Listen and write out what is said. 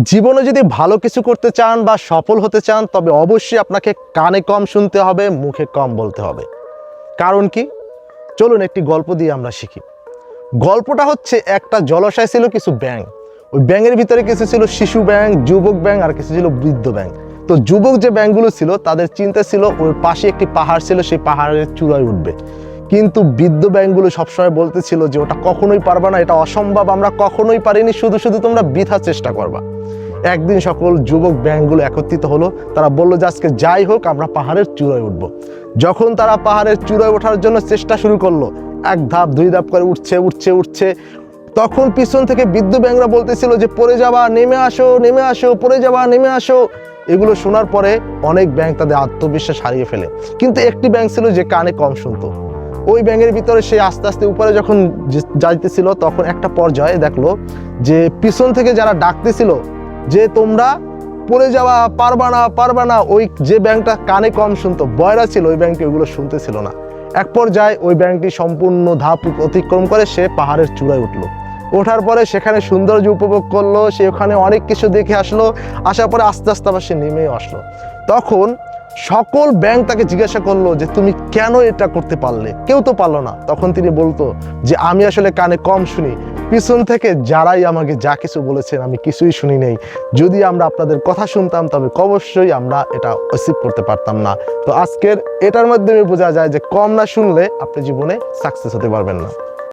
জীবনে যদি ভালো কিছু করতে চান বা সফল হতে চান তবে অবশ্যই আপনাকে কানে কম শুনতে হবে, মুখে কম বলতে হবে। কারণ কি? চলুন একটি গল্প দিয়ে আমরা শিখি। গল্পটা হচ্ছে একটা জলাশয় ছিল, কিছু ব্যাঙ। ওই ব্যাঙের ভিতরে কিছু ছিল শিশু ব্যাঙ, যুবক ব্যাঙ আর কিছু ছিল বৃদ্ধ ব্যাঙ। তো যুবক যে ব্যাঙগুলো ছিল তাদের চিন্তা ছিল ওর পাশে একটি পাহাড় ছিল, সেই পাহাড়ের চূড়ায় উঠবে। কিন্তু বৃদ্ধ ব্যাঙগুলো সবসময় বলতেছিল যে ওটা কখনোই পারবা না, এটা অসম্ভব, আমরা কখনোই পারিনি, শুধু শুধু তোমরা বৃথা চেষ্টা করবা। একদিন সকল যুবক ব্যাঙগুলো একত্রিত হলো। তারা বললো যে আজকে যাই হোক আমরা পাহাড়ের চূড়ায় উঠবো। যখন তারা পাহাড়ের চূড়ায় ওঠার জন্য চেষ্টা শুরু করলো, এক ধাপ দুই ধাপ করে উঠছে উঠছে উঠছে, তখন পিছন থেকে বৃদ্ধ ব্যাঙরা বলতেছিল যে পড়ে যাবা, নেমে আসো, নেমে আসো, পড়ে যাবা, নেমে আসো। এগুলো শোনার পরে অনেক ব্যাঙ তাদের আত্মবিশ্বাস হারিয়ে ফেলে। কিন্তু একটি ব্যাঙ ছিল যে কানে কম শুনতো। ওই ব্যাঙের ভিতরে সে আস্তে আস্তে উপরে যখন যাইতেছিল তখন একটা পর্যায়ে দেখলো যে পিছন থেকে যারা ডাকতেছিল যে তোমরা পড়ে যাওয়া, পারবা না, পারবা না, ওই যে ব্যাঙটা কানে কম শুনতো, বয়রা ছিল, ওই ব্যাঙটি ওইগুলো শুনতেছিল না। এক পর্যায়ে ওই ব্যাঙটি সম্পূর্ণ ধাপ অতিক্রম করে সে পাহাড়ের চূড়ায় উঠলো। ওঠার পরে সেখানে সৌন্দর্য উপভোগ করলো, সে ওখানে অনেক কিছু দেখে আসলো। আসার পরে আস্তে আস্তে আবার সে নেমে আসলো। তখন সকল ব্যাঙ তাকে জিজ্ঞাসা করলো যে তুমি কেন এটা করতে পারলে? কেউ তো পারলো না। তখন তিনি বলতো যে আমি আসলে কানে কম শুনি, পিছন থেকে যারাই আমাকে যা কিছু বলেছেন আমি কিছুই শুনি নেই। যদি আমরা আপনাদের কথা শুনতাম তবে অবশ্যই আমরা এটা অ্যাচিভ করতে পারতাম না। তো আজকের এটার মাধ্যমে বোঝা যায় যে কম না শুনলে আপনি জীবনে সাকসেস হতে পারবেন না।